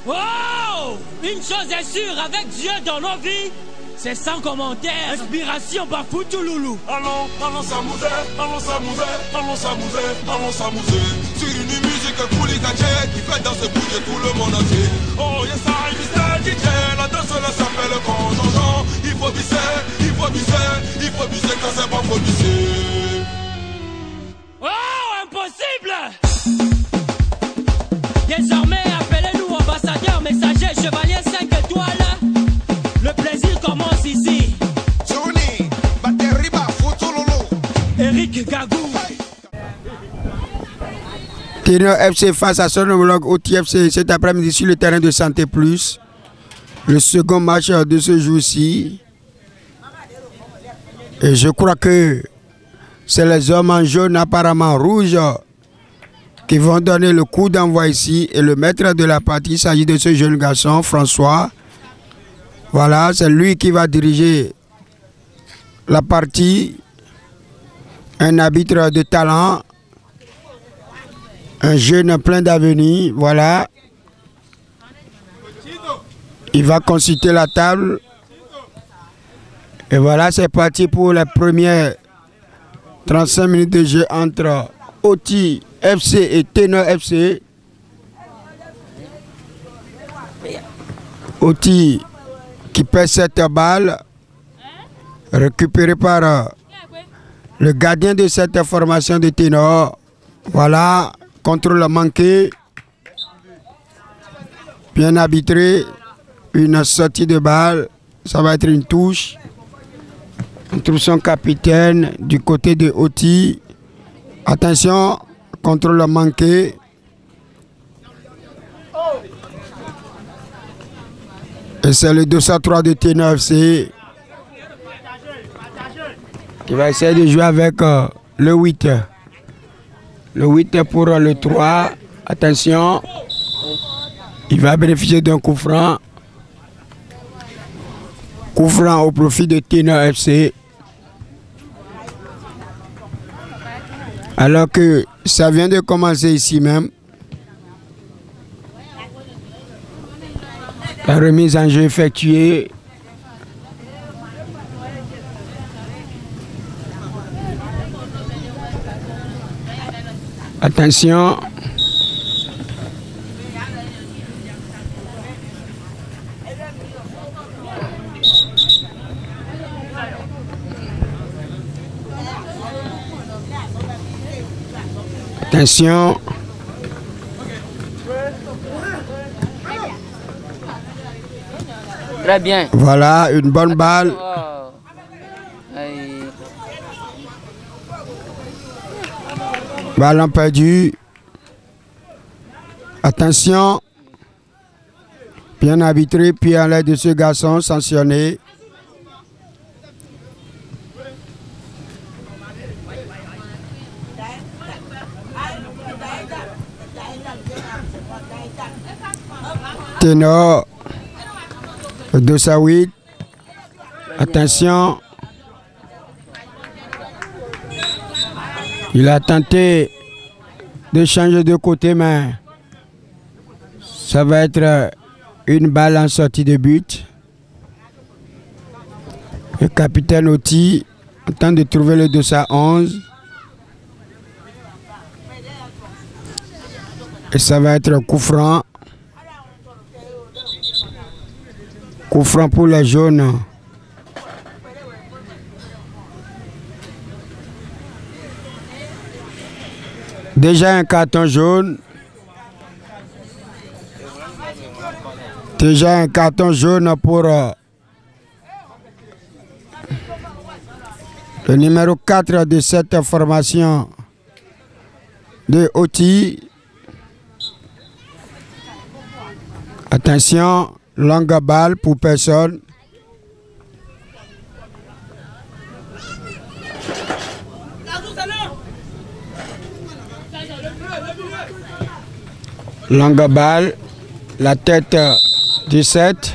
Oh! Une chose est sûre, avec Dieu dans nos vies, c'est sans commentaire. Inspiration par Foutou Loulou. Allons s'amuser, allons s'amuser, allons s'amuser, allons s'amuser. Sur une musique cool et gadget qui fait danser bouger tout le monde entier. Oh yes, I Mr. DJ, la danse là s'appelle conjonjon. Il faut bisser, il faut bisser, il faut bisser quand c'est bon, faut bisser. Oh, impossible! Désormais, appelez-nous ambassadeur, messager, chevalier 5 étoiles. Le plaisir commence ici. Johnny, Bateriba, Foutou Loulou. Eric Gagou. Ténor FC face à son homologue OTI FC cet après-midi sur le terrain de Santé Plus. Le second match de ce jour-ci. Et je crois que c'est les hommes en jaune apparemment rouge qui vont donner le coup d'envoi ici. Et le maître de la partie, il s'agit de ce jeune garçon, François. Voilà, c'est lui qui va diriger la partie. Un arbitre de talent. Un jeune plein d'avenir, voilà. Il va consulter la table. Et voilà, c'est parti pour les premières 35 minutes de jeu entre OTI FC et Ténor FC. OTI qui perd cette balle, récupérée par le gardien de cette formation de Ténor. Voilà, contrôle manqué, bien arbitré, une sortie de balle, ça va être une touche. On trouve son capitaine du côté de OTI. Attention, contrôle manqué. Et c'est le 203 de Ténor FC qui va essayer de jouer avec le 8. Le 8 pour le 3. Attention, il va bénéficier d'un coup franc. Coup franc au profit de Ténor FC. Alors que ça vient de commencer ici même. La remise en jeu effectuée. Attention. Attention. Très bien. Voilà, une bonne balle. Ballon perdu. Attention. Bien arbitré, puis en l'aide de ce garçon sanctionné. Ténor. 208. Attention. Il a tenté de changer de côté, mais ça va être une balle en sortie de but. Le capitaine OTI tente de trouver le 211. Et ça va être un coup franc. Coup franc pour les jaunes. Déjà un carton jaune. Déjà un carton jaune pour le numéro 4 de cette formation de OTI. Attention, longue balle pour personne. Longue balle, la tête du 7.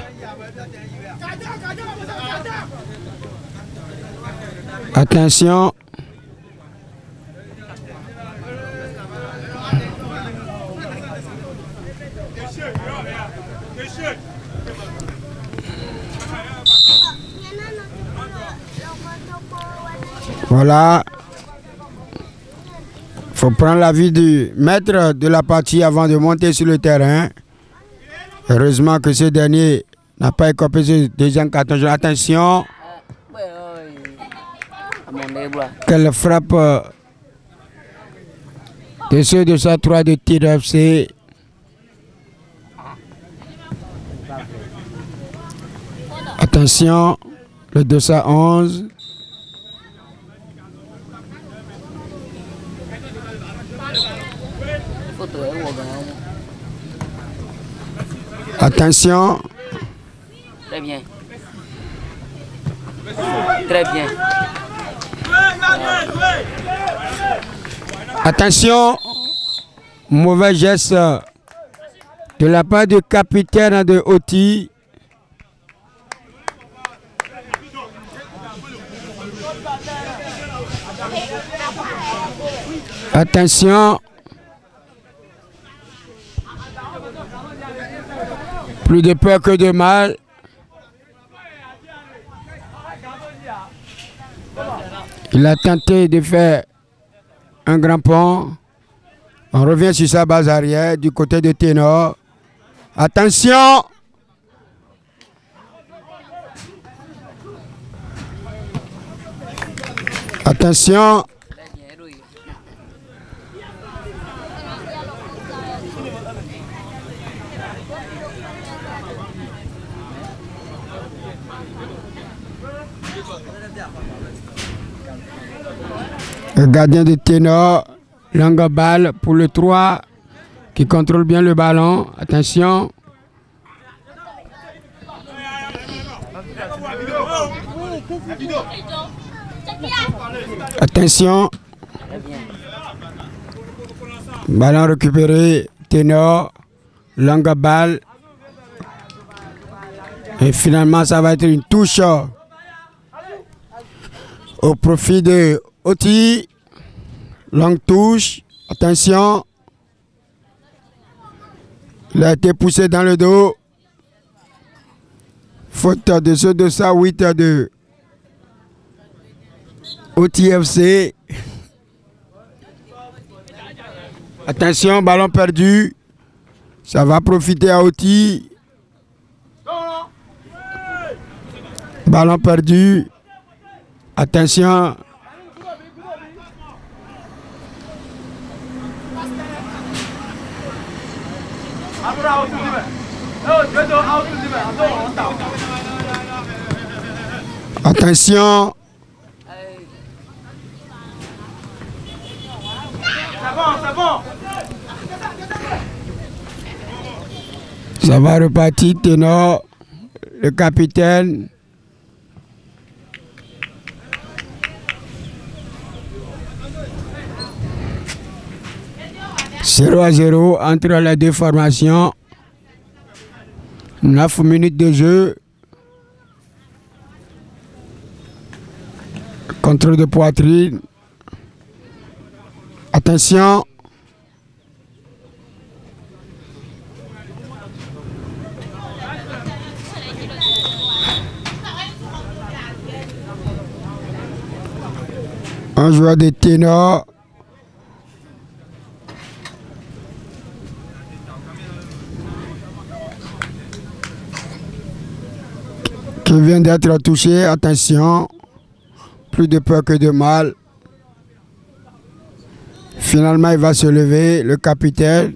Attention. Voilà. Il faut prendre l'avis du maître de la partie avant de monter sur le terrain. Heureusement que ce dernier n'a pas écopé ce deuxième carton jaune. Attention. Quelle frappe de ceux de sa 3 de TFC. Attention, le 211. Attention. Très bien. Très bien. Attention. Mauvais geste de la part du capitaine de Oti. Attention. Plus de peur que de mal. Il a tenté de faire un grand pont. On revient sur sa base arrière du côté de Ténor. Attention! Attention! Le gardien de Ténor, longue balle pour le 3 qui contrôle bien le ballon. Attention. Attention. Ballon récupéré. Ténor, longue balle. Et finalement, ça va être une touche au profit de Oti. Longue touche. Attention. Il a été poussé dans le dos. Faute de ceux de ça, 8 de Oti FC. Attention, ballon perdu. Ça va profiter à Oti. Ballon perdu. Attention. Attention. Ça va repartir, Ténor, le capitaine. « 0-0 entre les deux formations. 9 minutes de jeu. Contrôle de poitrine. Attention. Un joueur de Ténor. Qui vient d'être touché. Attention. Plus de peur que de mal. Finalement, il va se lever, le capitaine.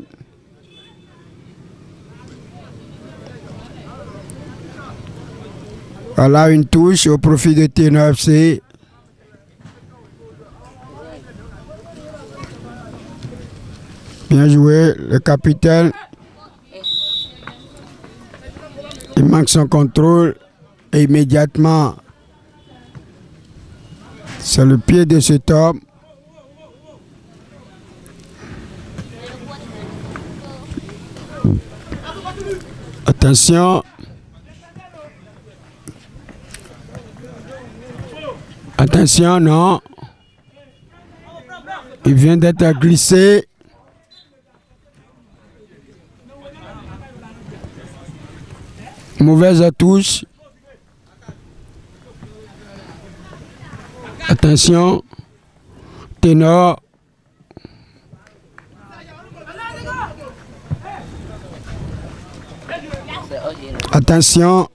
Voilà une touche au profit de Ténor FC. Bien joué, le capitaine. Il manque son contrôle et immédiatement, c'est le pied de cet homme. Attention. Attention, non. Il vient d'être glissé. Mauvaise touche. Attention. Ténor. Attention.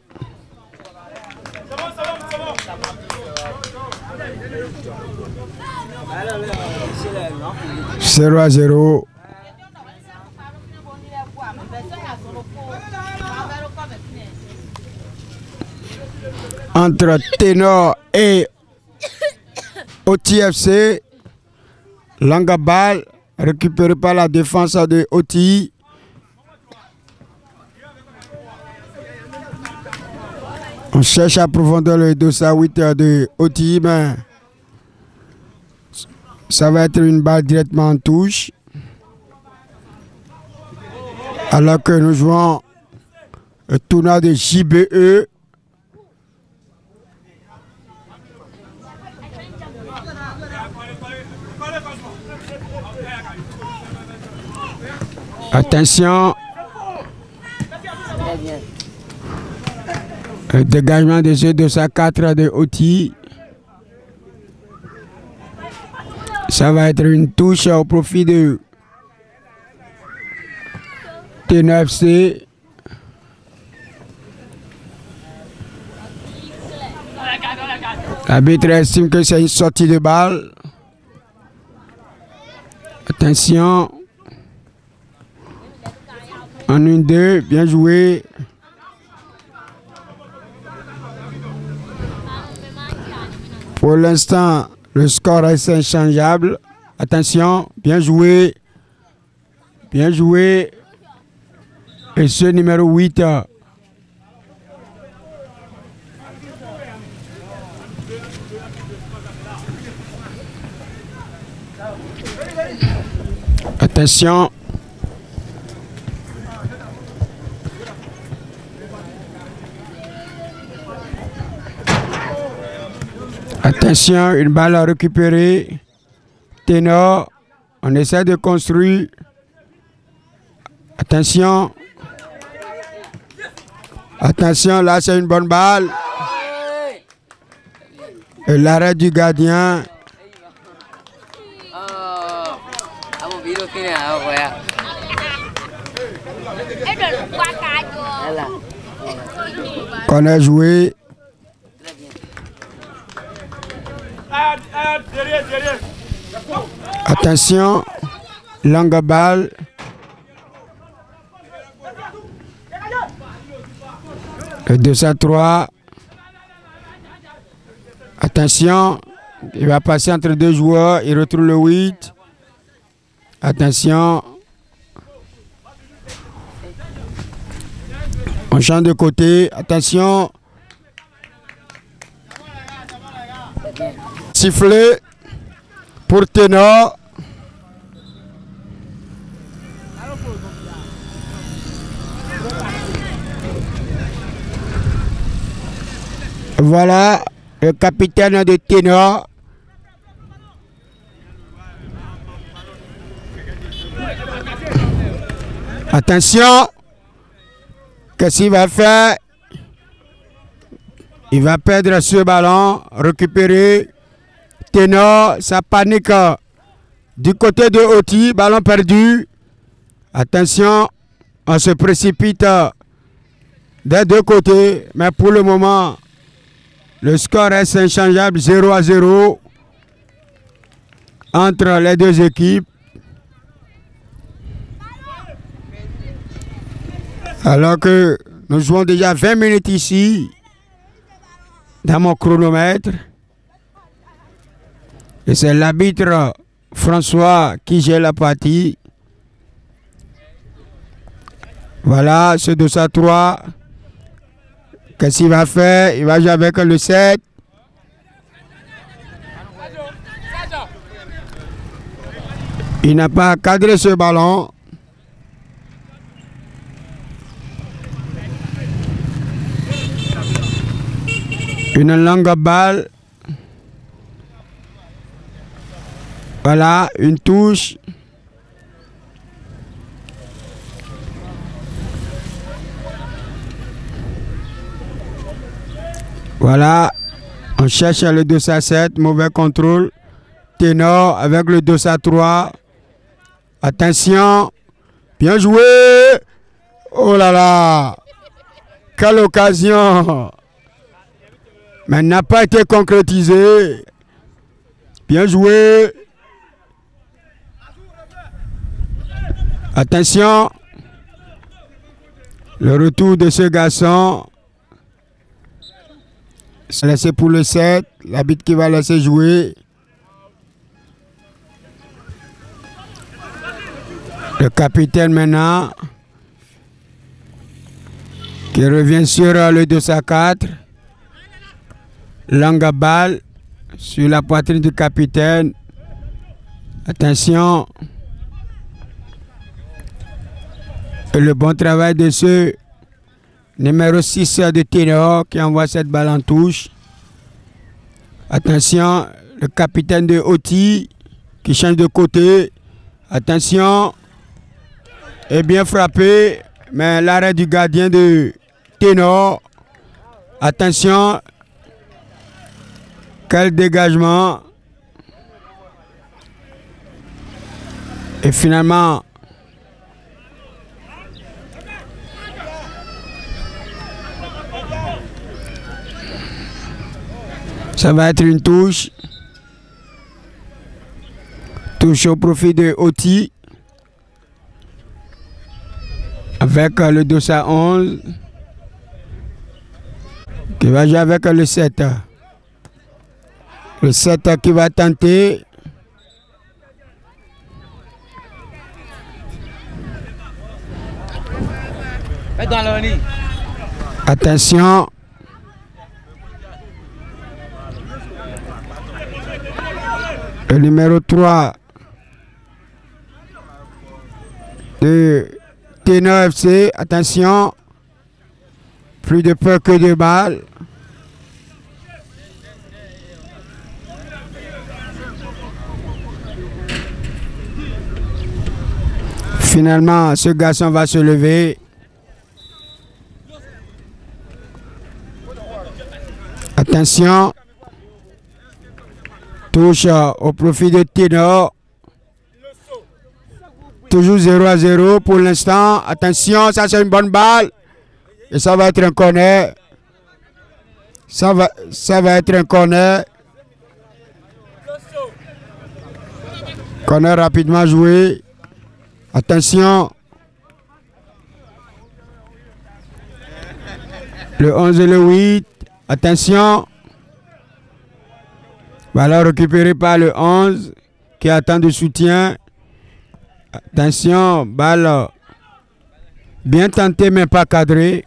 Zéro à 0. Entre Ténor et OTFC, longue balle récupérée par la défense de OTI. On cherche à profondeur le 208 de OTI, mais ça va être une balle directement en touche. Alors que nous jouons le tournoi de JBE. Attention. Le dégagement de jeu 204 de OTI. Ça va être une touche au profit de Ténor FC. L'arbitre estime que c'est une sortie de balle. Attention. En 1-2, bien joué. Pour l'instant, le score reste inchangeable. Attention, bien joué. Bien joué. Et ce numéro 8. Attention. Attention, une balle à récupérer. Ténor, on essaie de construire. Attention. Attention, là c'est une bonne balle. Et l'arrêt du gardien. Qu'on a joué. Attention, longue balle. Le 203. Attention, il va passer entre deux joueurs, il retrouve le 8. Attention. On change de côté, attention. Sifflet pour Ténor. Voilà le capitaine de Ténor. Attention. Qu'est-ce qu'il va faire? Il va perdre ce ballon, récupérer. Ténor, ça panique du côté de OTI, ballon perdu. Attention, on se précipite des deux côtés, mais pour le moment, le score reste inchangeable, 0 à 0 entre les deux équipes. Alors que nous jouons déjà 20 minutes ici, dans mon chronomètre. Et c'est l'arbitre François qui gère la partie. Voilà, ce 203. Qu'est-ce qu'il va faire? Il va jouer avec le 7. Il n'a pas cadré ce ballon. Une longue balle. Voilà, une touche. Voilà, on cherche le 2 à 7, mauvais contrôle. Ténor avec le 2 à 3. Attention, bien joué. Oh là là, quelle occasion. Mais n'a pas été concrétisé. Bien joué. Attention, le retour de ce garçon. C'est laissé pour le 7. L'arbitre qui va laisser jouer. Le capitaine maintenant. Qui revient sur le 2 à 4. Longue balle sur la poitrine du capitaine. Attention. Et le bon travail de ce numéro 6 de Ténor qui envoie cette balle en touche. Attention, le capitaine de Oti qui change de côté. Attention. Et bien frappé. Mais l'arrêt du gardien de Ténor. Attention. Quel dégagement. Et finalement, ça va être une touche. Touche au profit de Oti. Avec le 2 à 11. Qui va jouer avec le 7. Le 7 qui va tenter. Attention. Le numéro 3 de Ténor FC. Attention. Plus de peur que de balles. Finalement, ce garçon va se lever. Attention. Touche au profit de Ténor. Toujours 0 à 0 pour l'instant. Attention, ça c'est une bonne balle. Et ça va être un corner. Ça va être un corner. Corner rapidement joué. Attention. Le 11 et le 8. Attention. Voilà, récupéré par le 11 qui attend de soutien. Attention, balle bien tentée mais pas cadrée.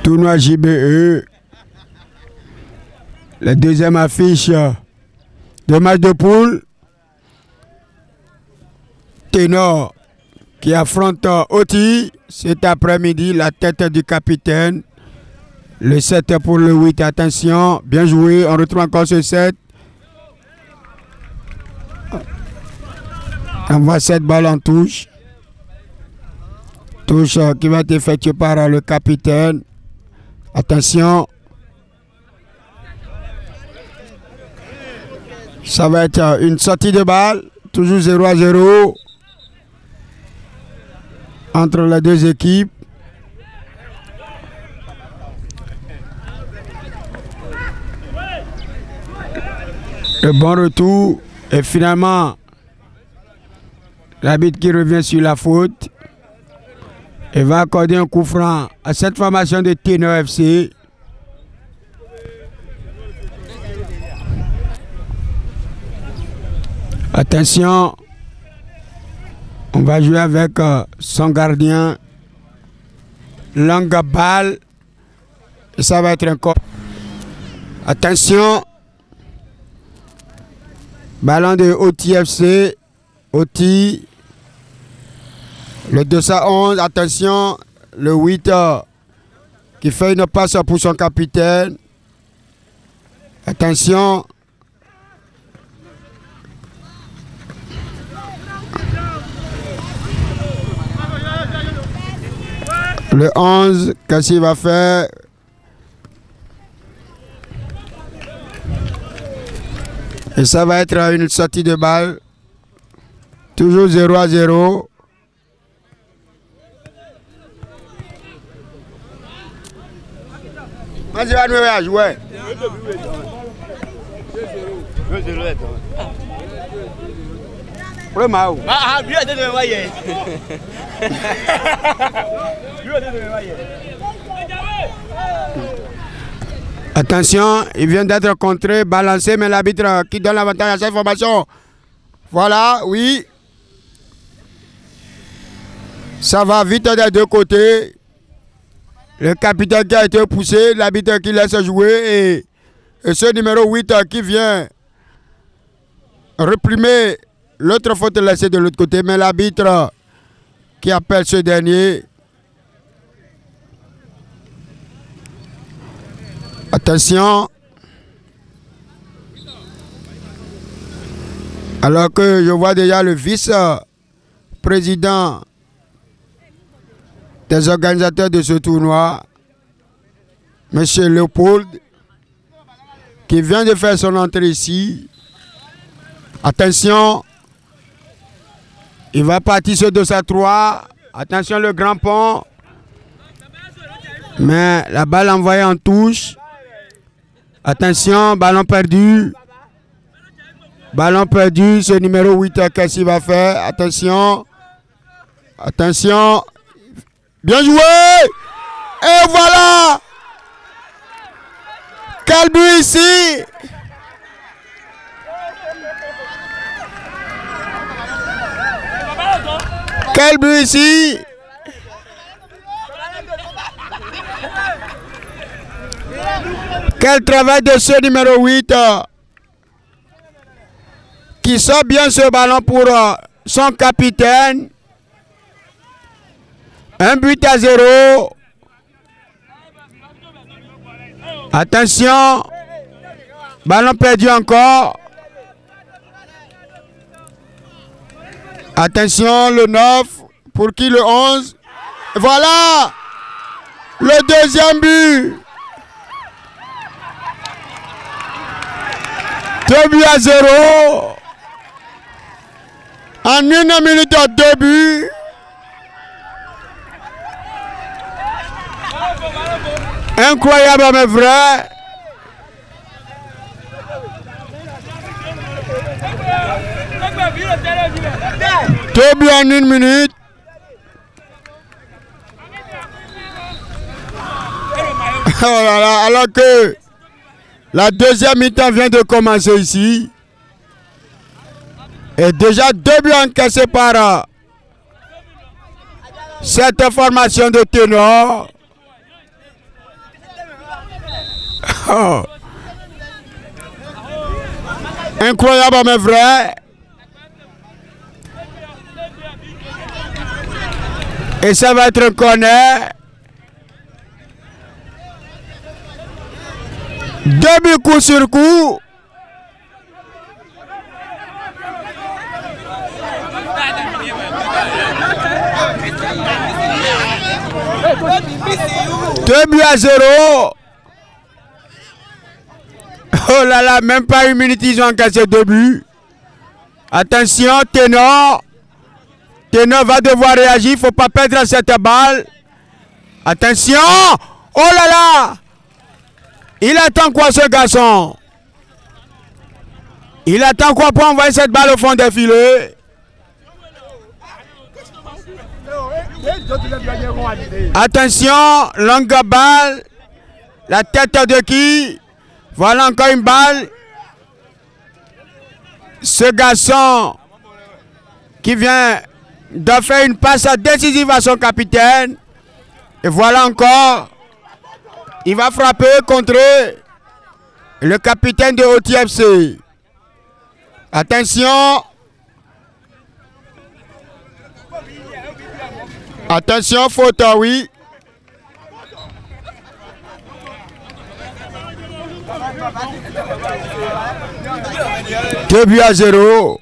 Tournoi JBE. La deuxième affiche de match de poule. Ténor qui affronte Oti cet après-midi, la tête du capitaine. Le 7 pour le 8, attention, bien joué, on retrouve encore ce 7. On voit cette balle en touche. Touche qui va être effectuée par le capitaine. Attention. Ça va être une sortie de balle, toujours 0 à 0 entre les deux équipes. Le bon retour et finalement l'arbitre qui revient sur la faute et va accorder un coup franc à cette formation de Ténor FC. Attention, on va jouer avec son gardien. Longue balle et ça va être un corps. Attention. Ballon de Oti FC. Oti. Le 211. Attention. Le 8 qui fait une passe pour son capitaine. Attention. Le 11, qu'est-ce qu'il va faire? Et ça va être une sortie de balle. Toujours 0-0. Vas-y, va jouer. 2-0. Attention, il vient d'être contré, balancé, mais l'arbitre qui donne l'avantage à cette formation. Voilà, oui. Ça va vite des deux côtés. Le capitaine qui a été poussé, l'arbitre qui laisse jouer et ce numéro 8 qui vient réprimer l'autre faute laissée de l'autre côté, mais l'arbitre qui appelle ce dernier. Attention. Alors que je vois déjà le vice-président des organisateurs de ce tournoi, M. Léopold, qui vient de faire son entrée ici. Attention, il va partir sur 2-3. Attention le grand pont. Mais la balle envoyée en touche. Attention, ballon perdu. Ballon perdu, ce numéro 8, qu'est-ce qu'il va faire? Attention. Attention. Bien joué! Et voilà! Quel but ici! Quel but ici! Quel travail de ce numéro 8 qui sort bien ce ballon pour son capitaine. 1-0. Attention. Ballon perdu encore. Attention, le 9. Pour qui le 11? Voilà. Le deuxième but. 2-0. En 1 minute, 2 buts. Incroyable mais vrai. Deux buts en 1 minute. Oh là là, alors que la deuxième mi-temps vient de commencer ici. Et déjà 2 buts encaissés par cette formation de ténor. Oh. Incroyable mais vrai. Et ça va être un corner. 2 buts coup sur coup. Deux buts à 0. Oh là là, même pas 1 minute, ils ont encaissé 2 buts. Attention, ténor. Ténor va devoir réagir, il ne faut pas perdre cette balle. Attention. Oh là là. Il attend quoi ce garçon? Il attend quoi pour envoyer cette balle au fond des filets? Attention, longue balle. La tête de qui? Voilà encore une balle. Ce garçon qui vient de faire une passe décisive à son capitaine. Et voilà encore. Il va frapper contre le capitaine de OTFC. Attention. Attention, faute, oui. Deux buts à 0.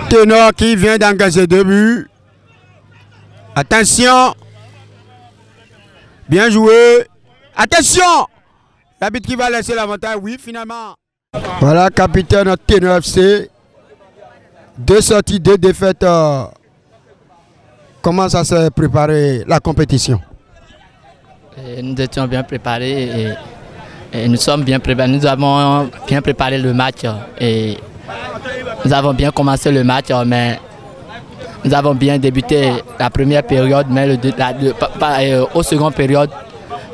Ténor qui vient d'engager 2 buts. Attention. Bien joué. Attention. L'arbitre qui va laisser l'avantage. Oui, finalement. Voilà, capitaine Ténor FC. 2 sorties, 2 défaites. Comment ça s'est préparé la compétition? Nous étions bien préparés et nous sommes bien préparés. Nous avons bien préparé le match et nous avons bien commencé le match, mais nous avons bien débuté la première période, mais au second période,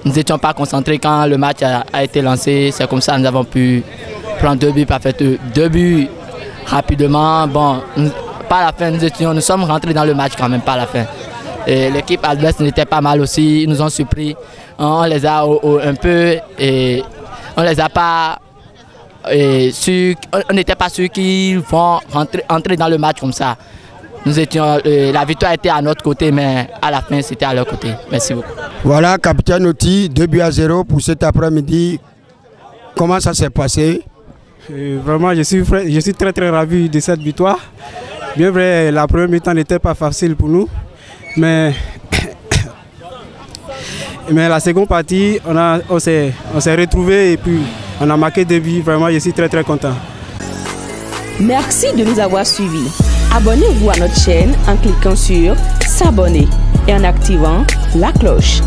nous n'étions pas concentrés quand le match a été lancé. C'est comme ça que nous avons pu prendre 2 buts parfaitement, 2 buts rapidement. Bon, pas à la fin, nous sommes rentrés dans le match quand même, pas à la fin. L'équipe adverse n'était pas mal aussi, ils nous ont surpris. On les a un peu et on les a pas on n'était pas sûr qu'ils vont entrer dans le match comme ça. Nous étions, la victoire était à notre côté, mais à la fin c'était à leur côté. Merci beaucoup. Voilà, capitaine Oti, 2-0 pour cet après-midi. Comment ça s'est passé? Vraiment, je suis très ravi de cette victoire. Bien vrai, la première mi-temps n'était pas facile pour nous, mais la seconde partie, on s'est retrouvés et puis on a marqué 2 buts. Vraiment, je suis très content. Merci de nous avoir suivis. Abonnez-vous à notre chaîne en cliquant sur s'abonner et en activant la cloche.